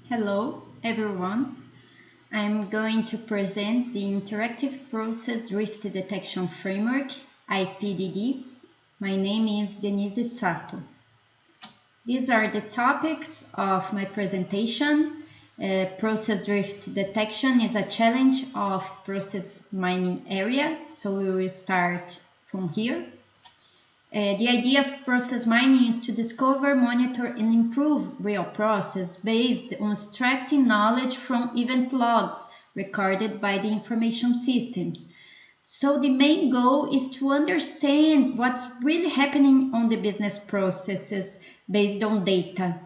Hello everyone. I'm going to present the Interactive Process Drift Detection Framework, IPDD. My name is Denise Sato. These are the topics of my presentation. Process drift detection is a challenge of process mining area, so we will start from here. The idea of process mining is to discover, monitor, and improve real process based on extracting knowledge from event logs recorded by the information systems. So the main goal is to understand what's really happening on the business processes based on data.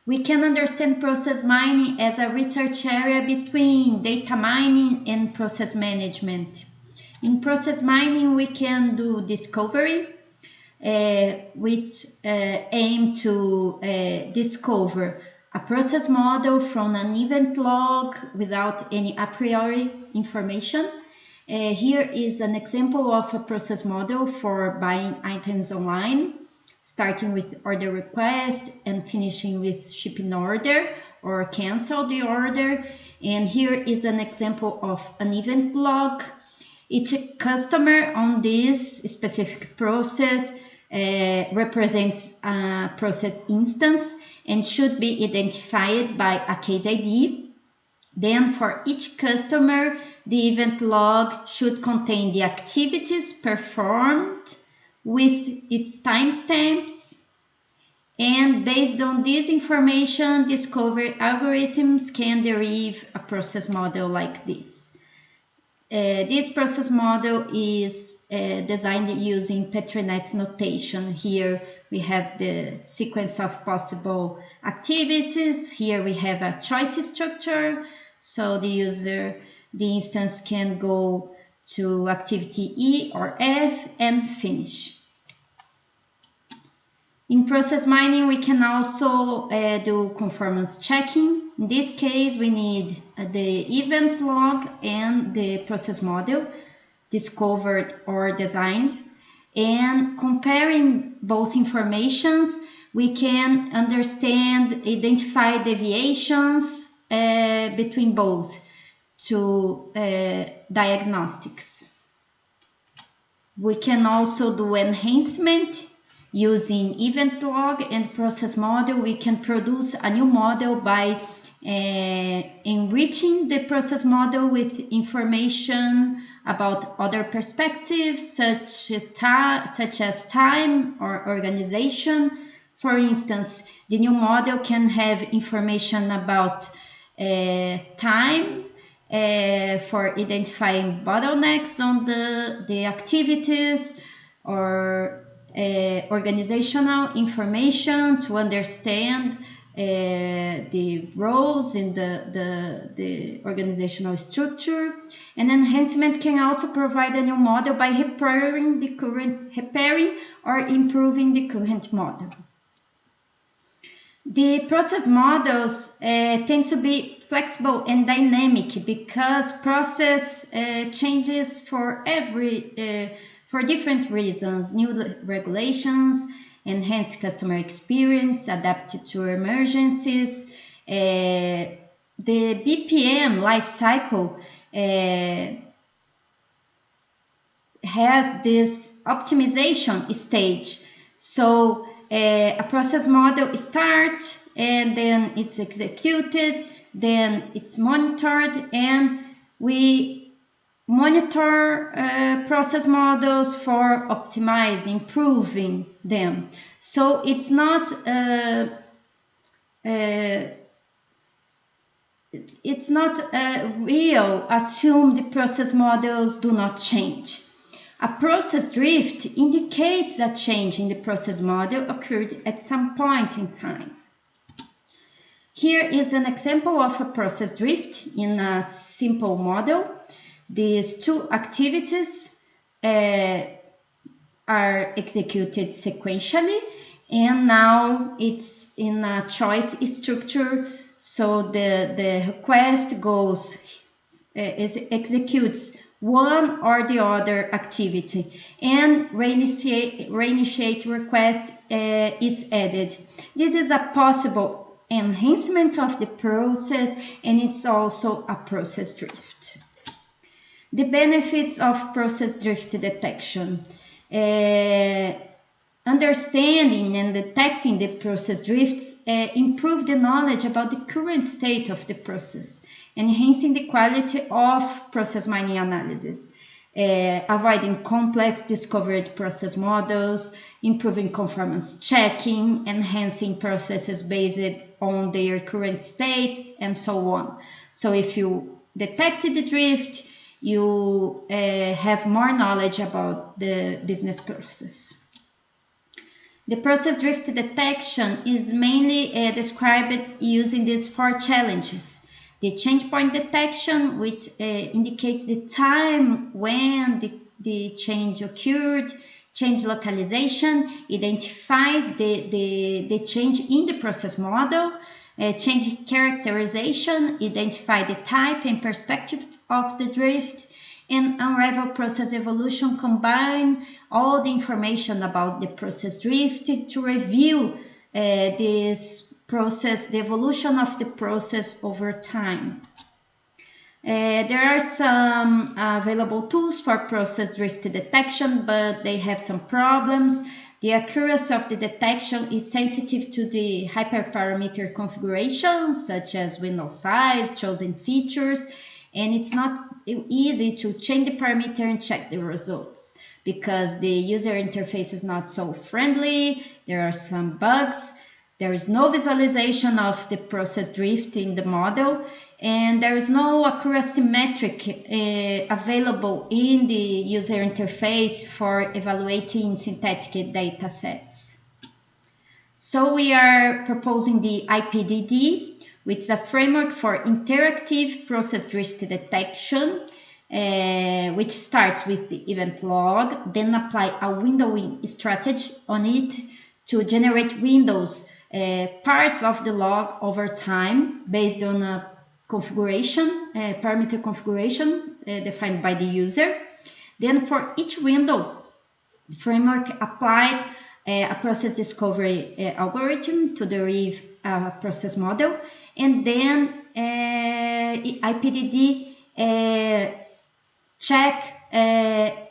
We can understand process mining as a research area between data mining and process management. In process mining, we can do discovery, which aim to discover a process model from an event log without any a priori information. Here is an example of a process model for buying items online, starting with order request and finishing with shipping order or cancel the order. And here is an example of an event log. Each customer on this specific process represents a process instance and should be identified by a case ID. Then for each customer, the event log should contain the activities performed with its timestamps. And based on this information, discovery algorithms can derive a process model like this. This process model is designed using Petrinet notation. Here we have the sequence of possible activities. Here we have a choice structure. So the instance can go to activity E or F and finish. In process mining, we can also do conformance checking. In this case, we need the event log and the process model discovered or designed. And comparing both informations, we can identify deviations between both to diagnostics. We can also do enhancement. Using event log and process model, we can produce a new model by enriching the process model with information about other perspectives such as time or organization. For instance, the new model can have information about time for identifying bottlenecks on the activities, or organizational information to understand the roles in the organizational structure. And enhancement can also provide a new model by repairing or improving the current model. The process models tend to be flexible and dynamic because process changes for different reasons: new regulations, enhanced customer experience, adapted to emergencies. The BPM life cycle has this optimization stage. So a process model starts and then it's executed, then it's monitored, and we monitor process models for optimizing, improving them. So it's not real assume the process models do not change. A process drift indicates a change in the process model occurred at some point in time. Here is an example of a process drift in a simple model. These two activities are executed sequentially, and now it's in a choice structure. So the request executes one or the other activity, and reinitiate request is added. This is a possible enhancement of the process, and it's also a process drift. The benefits of process drift detection. Understanding and detecting the process drifts improve the knowledge about the current state of the process, enhancing the quality of process mining analysis, avoiding complex discovered process models, improving conformance checking, enhancing processes based on their current states, and so on. So if you detected the drift, you have more knowledge about the business process. The process drift detection is mainly described using these 4 challenges. The change point detection, which indicates the time when the change occurred. Change localization identifies the change in the process model. Change characterization identify the type and perspective of the drift. And unravel process evolution combine all the information about the process drift to review this process, the evolution of the process over time. There are some available tools for process drift detection, but they have some problems. The accuracy of the detection is sensitive to the hyperparameter configurations, such as window size, chosen features, and it's not easy to change the parameter and check the results because the user interface is not so friendly. There are some bugs. There is no visualization of the process drift in the model, and there is no accuracy metric available in the user interface for evaluating synthetic data sets. So we are proposing the IPDD, which is a framework for interactive process drift detection, which starts with the event log, then apply a windowing strategy on it to generate windows, parts of the log over time based on a configuration, parameter configuration defined by the user. Then for each window, the framework applied a process discovery algorithm to derive a process model, and then IPDD check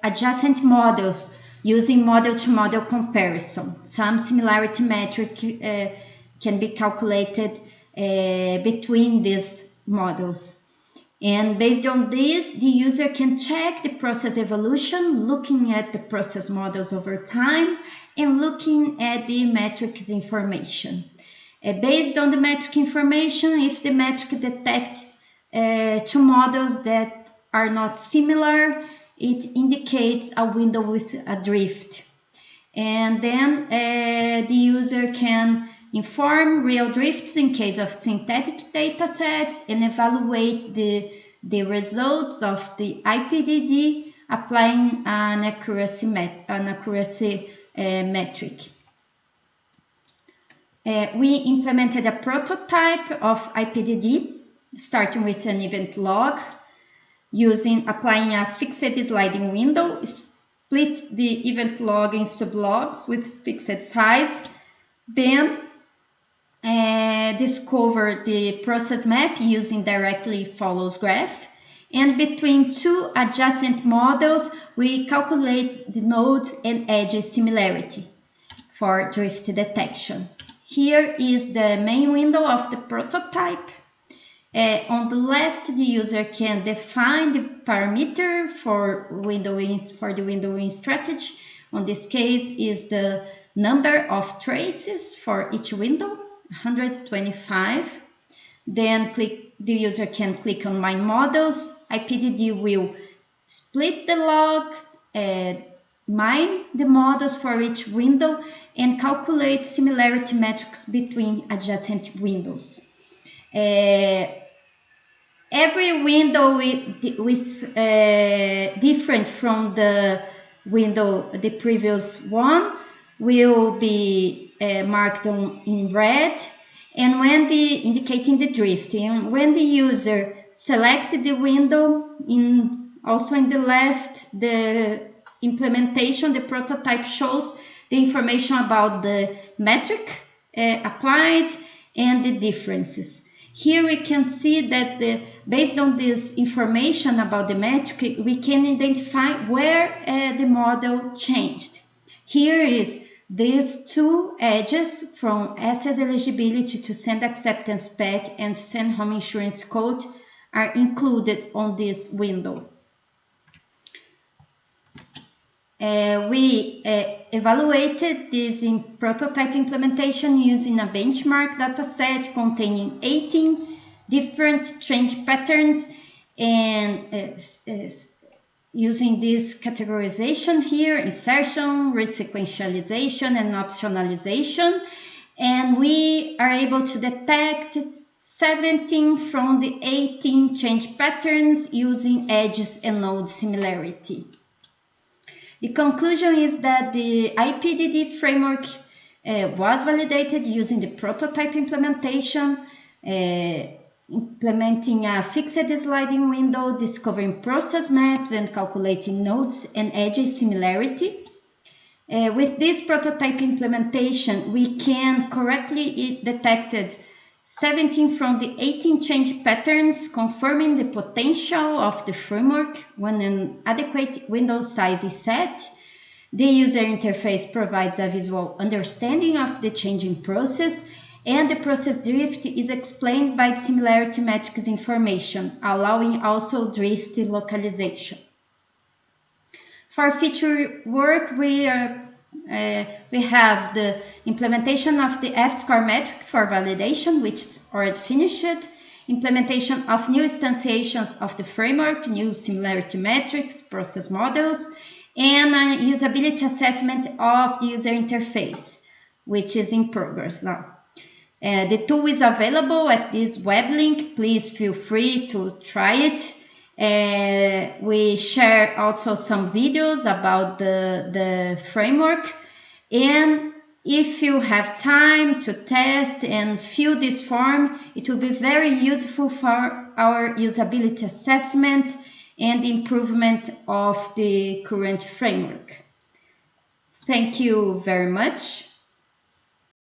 adjacent models using model-to-model comparison. Some similarity metric can be calculated between these models. And based on this, the user can check the process evolution, looking at the process models over time and looking at the metrics information. Based on the metric information, if the metric detects 2 models that are not similar, it indicates a window with a drift. And then the user can inform real drifts in case of synthetic data sets and evaluate the results of the IPDD applying an accuracy metric. We implemented a prototype of IPDD starting with an event log, applying a fixed sliding window, split the event log in sublogs with fixed size, then discover the process map using directly follows graph, and between 2 adjacent models we calculate the nodes and edges similarity for drift detection. Here is the main window of the prototype. On the left, the user can define the parameter for the windowing strategy. On this case is the number of traces for each window, 125. Then the user can click on Mine Models. IPDD will split the log, mine the models for each window, and calculate similarity metrics between adjacent windows. Every window with different from the previous one will be marked in red, and when indicating the drift. And when the user selected the window, also in the left, the implementation, the prototype shows the information about the metric applied and the differences. Here we can see that based on this information about the metric, we can identify where the model changed. Here is these two edges from SS eligibility to send acceptance pack and to send home insurance code are included on this window. We evaluated this in prototype implementation using a benchmark dataset containing 18 different change patterns and using this categorization here, insertion, resequentialization, and optionalization. And we are able to detect 17 from the 18 change patterns using edges and node similarity. The conclusion is that the IPDD framework was validated using the prototype implementation, implementing a fixed sliding window, discovering process maps, and calculating nodes and edges similarity. With this prototype implementation, we can correctly detect 17 from the 18 change patterns, confirming the potential of the framework when an adequate window size is set. The user interface provides a visual understanding of the changing process, and the process drift is explained by the similarity metrics information, allowing also drift localization. For feature work, we have the implementation of the F-score metric for validation, which is already finished, implementation of new instantiations of the framework, new similarity metrics, process models, and a usability assessment of the user interface, which is in progress now. The tool is available at this web link. Please feel free to try it. We share also some videos about the framework, and if you have time to test and fill this form, it will be very useful for our usability assessment and improvement of the current framework. Thank you very much.